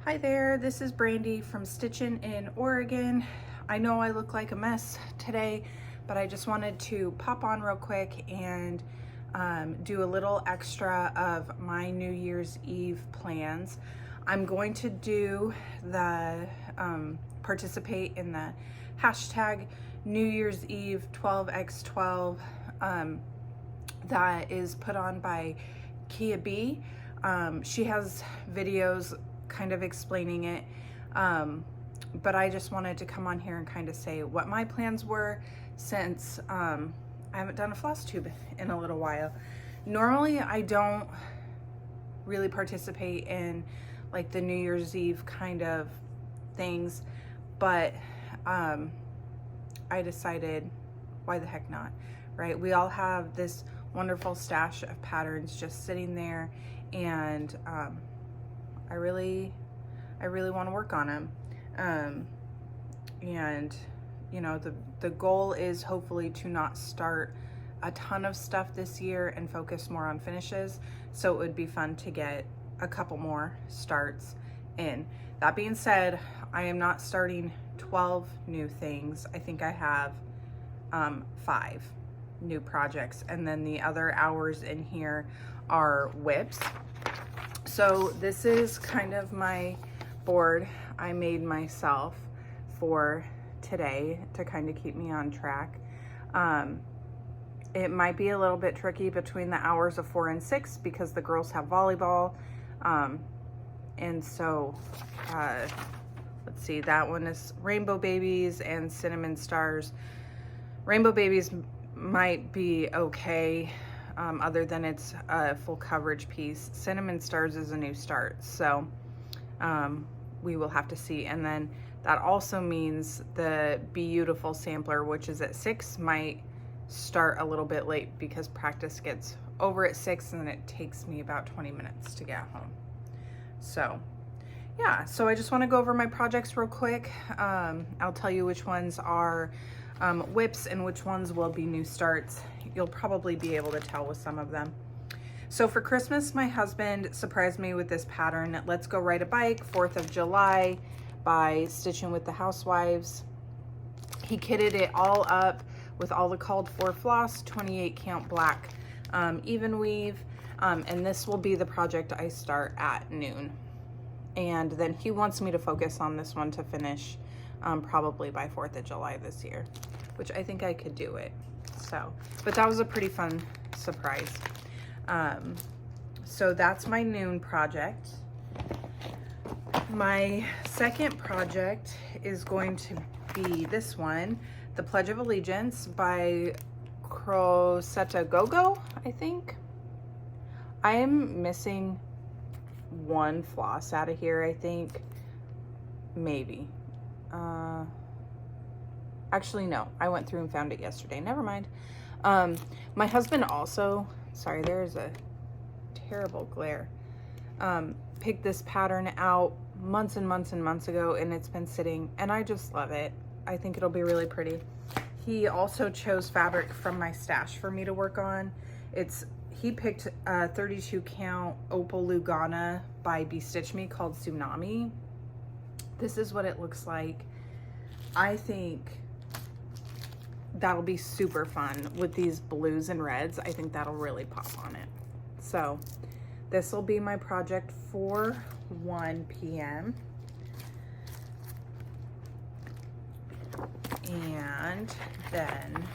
Hi there, this is Brandy from Stitchin' in Oregon. I know I look like a mess today, but I just wanted to pop on real quick and do a little extra of my New Year's Eve plans. I'm going to do the participate in the hashtag New Year's Eve 12x12 that is put on by Kia B. She has videos kind of explaining it, but I just wanted to come on here and kind of say what my plans were, since I haven't done a Flosstube in a little while. Normally I don't really participate in like the New Year's Eve kind of things, but I decided, why the heck not, right? We all have this wonderful stash of patterns just sitting there, and I really want to work on them. And you know, the goal is hopefully to not start a ton of stuff this year and focus more on finishes. So it would be fun to get a couple more starts in. That being said, I am not starting 12 new things. I think I have 5 new projects, and then the other hours in here are WIPS. So this is kind of my board I made myself for today to kind of keep me on track. It might be a little bit tricky between the hours of 4 and 6 because the girls have volleyball. And so, let's see, that one is Rainbow Babies and Cinnamon Stars. Rainbow Babies might be okay, other than it's a full coverage piece. Cinnamon Stars is a new start, so we will have to see. And then that also means the BeeYoutiful sampler, which is at 6, might start a little bit late because practice gets over at 6 and then it takes me about 20 minutes to get home. So yeah, so I just want to go over my projects real quick. I'll tell you which ones are WIPS and which ones will be new starts. You'll probably be able to tell with some of them. So for Christmas, my husband surprised me with this pattern, Let's Go Ride a Bike, 4th of July by Stitchin' with the Housewives. He kitted it all up with all the called for floss, 28 count black even weave, and this will be the project I start at noon. And then he wants me to focus on this one to finish probably by 4th of July this year, which I think I could do it. So, but that was a pretty fun surprise. So that's my noon project. My second project is going to be this one, The Pledge of Allegiance by Crocette Gogo, I think. I am missing one floss out of here, I think. Maybe. Actually, no. I went through and found it yesterday. Never mind. My husband also, sorry, there's a terrible glare, picked this pattern out months and months and months ago, and it's been sitting, and I just love it. I think it'll be really pretty. He also chose fabric from my stash for me to work on. He picked a 32 count Opal Lugana by Stitch Me called Tsunami. This is what it looks like. I think that'll be super fun with these blues and reds. I think that'll really pop on it. So this will be my project for 1 p.m. And then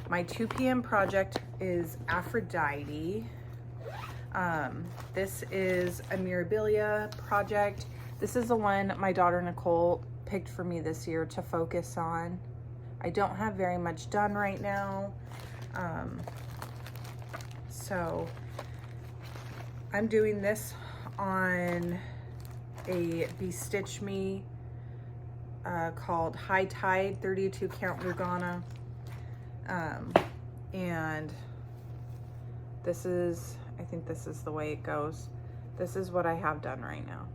my 2 p.m. project is Aphrodite. This is a Mirabilia project. This is the one my daughter Nicole picked for me this year to focus on. I don't have very much done right now. So I'm doing this on a Stitch Me called High Tide 32 count Lugana. And this is, I think this is the way it goes. This is what I have done right now.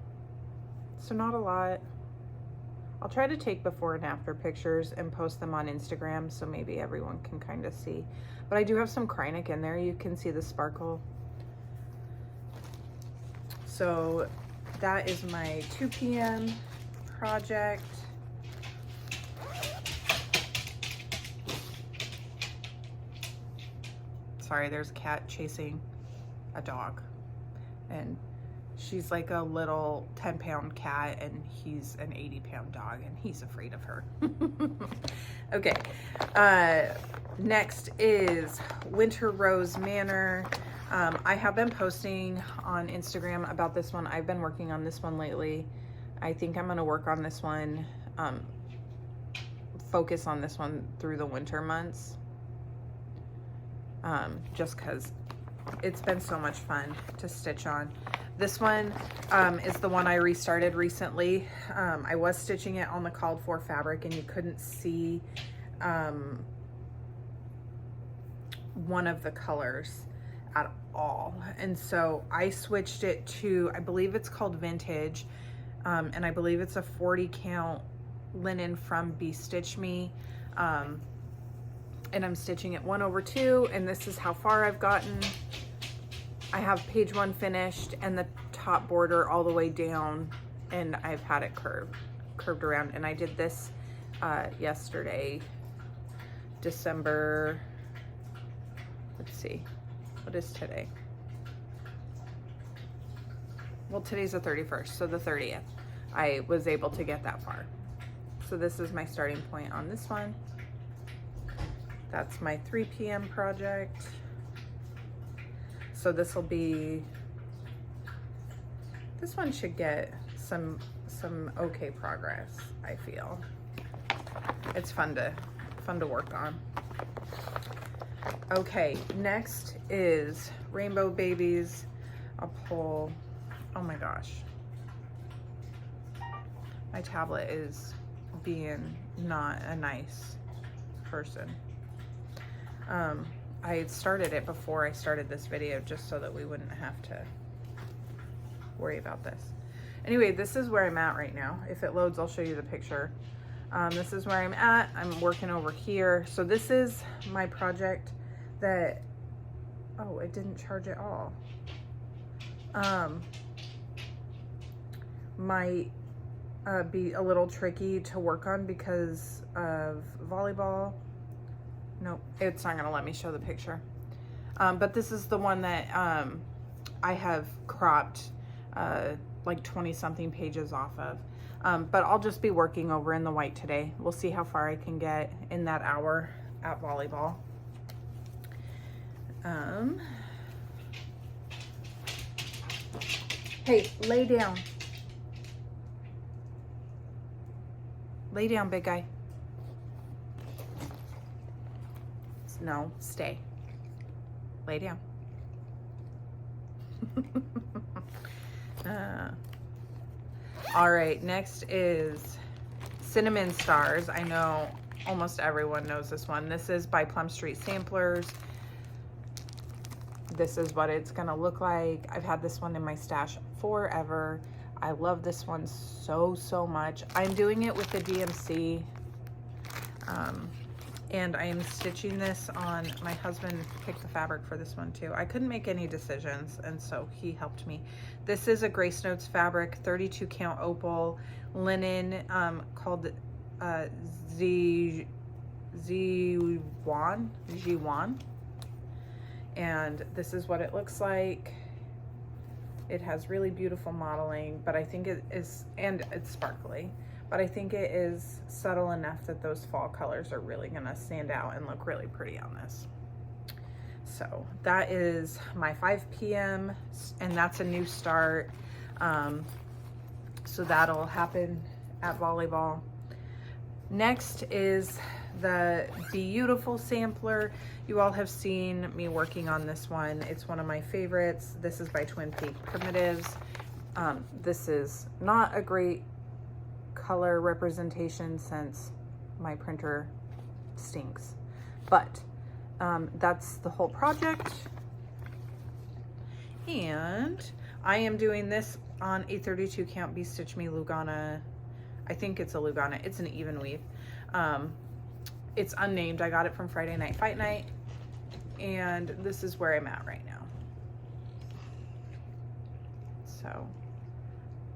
So not a lot. I'll try to take before and after pictures and post them on Instagram so maybe everyone can kind of see. But I do have some Krynic in there. You can see the sparkle. So that is my 2 p.m. project. Sorry, there's a cat chasing a dog, and she's like a little 10-pound cat and he's an 80-pound dog and he's afraid of her. Okay, next is Winter Rose Manor. I have been posting on Instagram about this one. I've been working on this one lately. I think I'm going to work on this one, focus on this one through the winter months, just because it's been so much fun to stitch on. This one is the one I restarted recently. I was stitching it on the called for fabric and you couldn't see one of the colors at all. And so I switched it to, I believe it's called Vintage, and I believe it's a 40 count linen from BeeStitchMe. And I'm stitching it 1/2, and this is how far I've gotten. I have page 1 finished and the top border all the way down, and I've had it curved around, and I did this yesterday, December, let's see, what is today? Well, today's the 31st, so the 30th, I was able to get that far. So this is my starting point on this one. That's my 3 p.m. project. So this will be, this one should get some okay progress, I feel. It's fun to work on. Okay, next is Rainbow Babies. I'll pull, oh my gosh. My tablet is being not a nice person. I had started it before I started this video just so that we wouldn't have to worry about this. Anyway, this is where I'm at right now. If it loads, I'll show you the picture. This is where I'm at. I'm working over here. So this is my project that, oh, it didn't charge at all. Might be a little tricky to work on because of volleyball. Nope, it's not gonna let me show the picture. But this is the one that I have cropped like 20 something pages off of. But I'll just be working over in the white today. We'll see how far I can get in that hour at volleyball. Hey, lay down. Lay down, big guy. No, stay. Lay down. All right, next is Cinnamon Stars. I know almost everyone knows this one. This is by Plum Street Samplers. This is what it's gonna look like. I've had this one in my stash forever. I love this one so much. I'm doing it with the DMC. And I am stitching this on, my husband picked the fabric for this one too. I couldn't make any decisions, and so he helped me. This is a Grace Notes fabric, 32 count opal linen, called Jiwan. And this is what it looks like. It has really beautiful modeling, but I think it is, and it's sparkly, but I think it is subtle enough that those fall colors are really gonna stand out and look really pretty on this. So that is my 5 p.m. and that's a new start. So that'll happen at volleyball. Next is the BeeYoutiful sampler. You all have seen me working on this one. It's one of my favorites. This is by Twin Peak Primitives. This is not a great color representation since my printer stinks, but that's the whole project. And I am doing this on a 32 count BeeStitchMe Lugana. I think it's a Lugana. It's an even weave. It's unnamed. I got it from Friday Night Fight Night, and this is where I'm at right now. So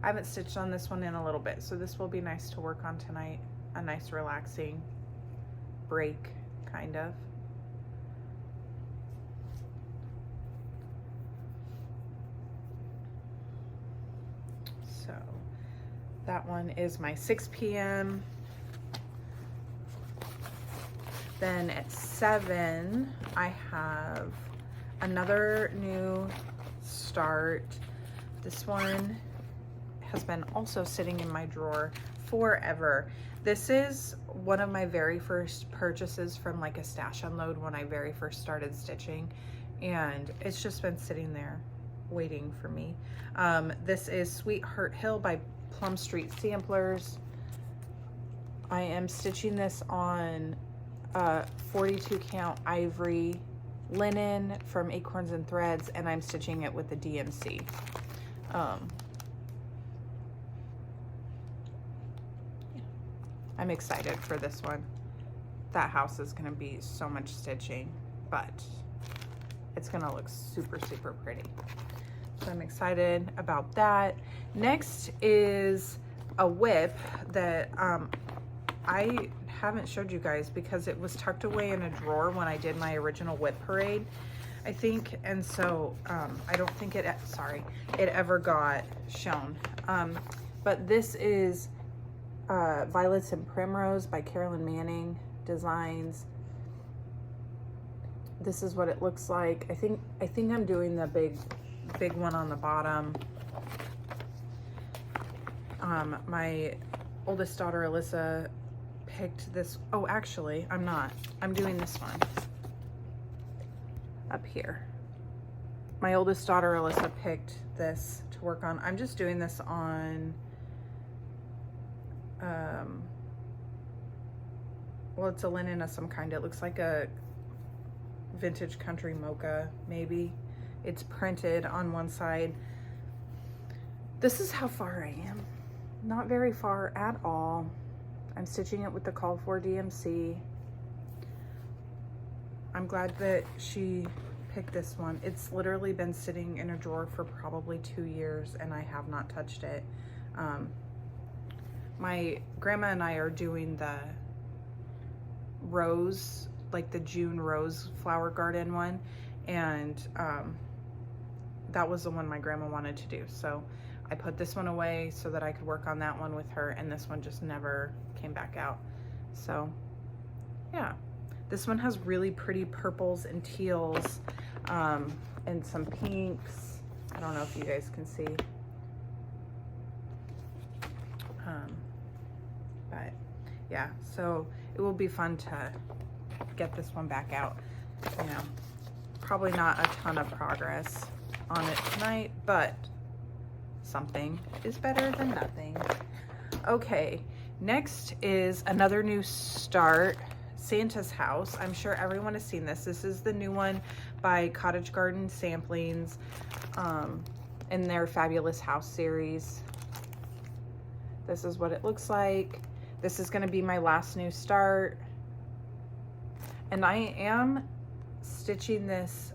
I haven't stitched on this one in a little bit, so this will be nice to work on tonight. A nice relaxing break, kind of. So that one is my 6 p.m. Then at 7, I have another new start. This one has been also sitting in my drawer forever. This is one of my very first purchases from like a stash unload when I very first started stitching, and it's just been sitting there waiting for me. This is Sweetheart Hill by Plum Street Samplers. I am stitching this on 42 count ivory linen from Acorns and Threads, and I'm stitching it with the DMC. I'm excited for this one. That house is gonna be so much stitching, but it's gonna look super, super pretty. So I'm excited about that. Next is a WIP that I haven't showed you guys because it was tucked away in a drawer when I did my original WIP parade, I think, and so I don't think it ever got shown. But this is Violets and Primrose by Carolyn Manning Designs. This is what it looks like. I think I'm doing the big one on the bottom. My oldest daughter Alyssa picked this. Oh, actually, I'm not. I'm doing this one up here. My oldest daughter Alyssa picked this to work on. I'm just doing this on well, it's a linen of some kind. It looks like a vintage country mocha, maybe. It's printed on one side. This is how far I am. Not very far at all. I'm stitching it with the called for DMC. I'm glad that she picked this one. It's literally been sitting in a drawer for probably 2 years and I have not touched it. My grandma and I are doing the rose, like the June rose flower garden one, and that was the one my grandma wanted to do. So I put this one away so that I could work on that one with her, and this one just never came back out. So yeah, this one has really pretty purples and teals, and some pinks. I don't know if you guys can see. But yeah, so it will be fun to get this one back out. You know, probably not a ton of progress on it tonight, but something is better than nothing. Okay, next is another new start, Santa's House. I'm sure everyone has seen this. This is the new one by Cottage Garden Samplings in their Fabulous House series. This is what it looks like. This is going to be my last new start, and I am stitching this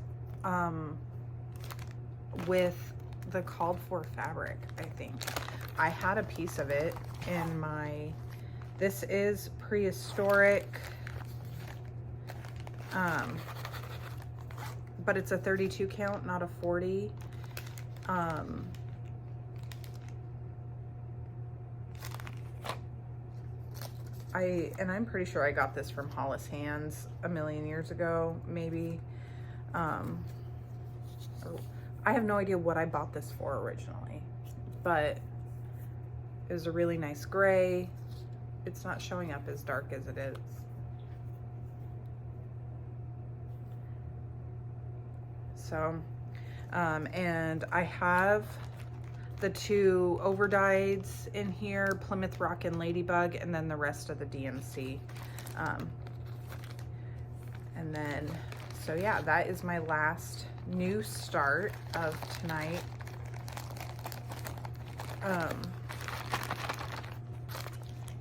with the called for fabric. I think I had a piece of it in my, this is Prehistoric, but it's a 32 count, not a 40. I'm pretty sure I got this from Hollis Hands a million years ago, maybe. I have no idea what I bought this for originally, but it was a really nice gray. It's not showing up as dark as it is. So, and I have the two overdyes in here, Plymouth Rock and Ladybug, and then the rest of the DMC. And then, so yeah, that is my last new start of tonight.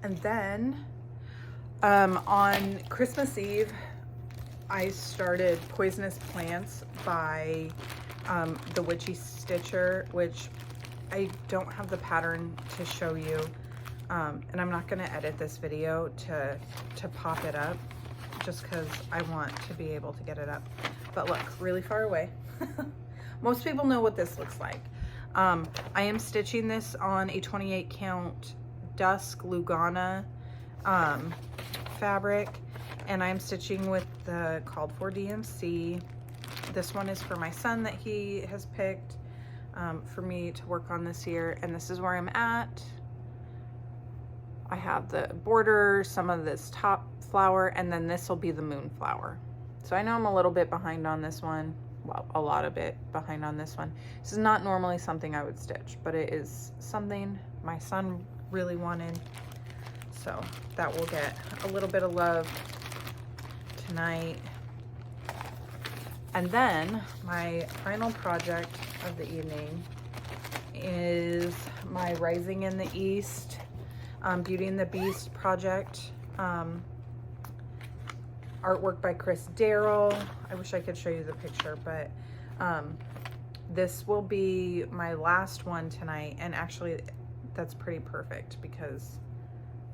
And then on Christmas Eve, I started Poisonous Plants by the Witchy Stitcher, which I don't have the pattern to show you, and I'm not gonna edit this video to pop it up just because I want to be able to get it up. But look, really far away. Most people know what this looks like. I am stitching this on a 28 count Dusk Lugana fabric, and I'm stitching with the called for DMC. This one is for my son that he has picked for me to work on this year, and this is where I'm at. I have the border, some of this top flower, and then this will be the moon flower. So I know I'm a little bit behind on this one. Well, a lot of bit behind on this one. This is not normally something I would stitch, but it is something my son really wanted. So that will get a little bit of love tonight. And then my final project of the evening is my Rising in the East Beauty and the Beast project. Artwork by Darill. I wish I could show you the picture, but this will be my last one tonight, and actually that's pretty perfect because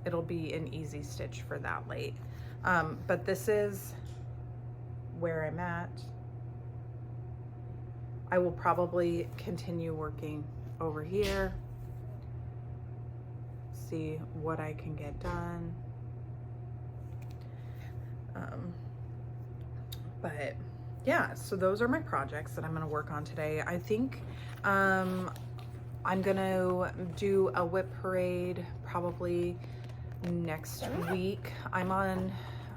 it'll be an easy stitch for that late. But this is where I'm at. I will probably continue working over here, see what I can get done. But yeah, so those are my projects that I'm going to work on today. I think I'm going to do a whip parade probably next week. I'm on,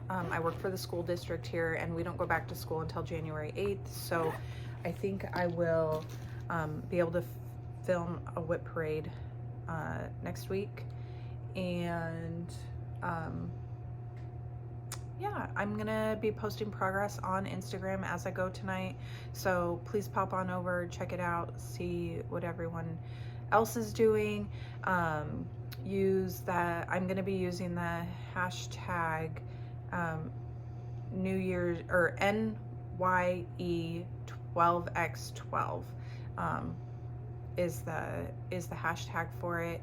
I work for the school district here, and we don't go back to school until January 8th. So I think I will be able to film a whip parade next week. And yeah, I'm gonna be posting progress on Instagram as I go tonight. So please pop on over, check it out, see what everyone else is doing. Use that, I'm gonna be using the hashtag New Year's or NYE 12x12 is the hashtag for it.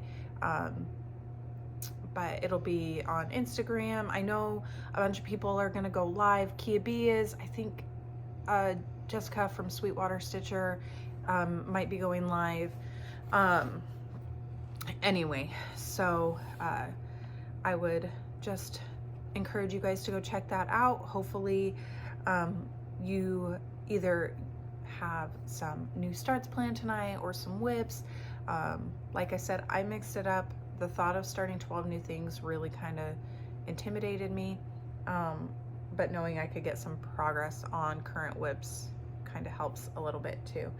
But it'll be on Instagram. I know a bunch of people are gonna go live. Kia B is, I think Jessica from Sweetwater Stitcher might be going live. Anyway, so I would just encourage you guys to go check that out. Hopefully you either have some new starts planned tonight or some whips. Like I said, I mixed it up. The thought of starting 12 new things really kind of intimidated me, but knowing I could get some progress on current whips kind of helps a little bit too.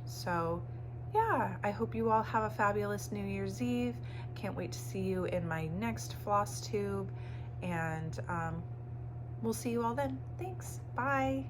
So yeah, I hope you all have a fabulous New Year's Eve. Can't wait to see you in my next Flosstube, and we'll see you all then. Thanks, bye.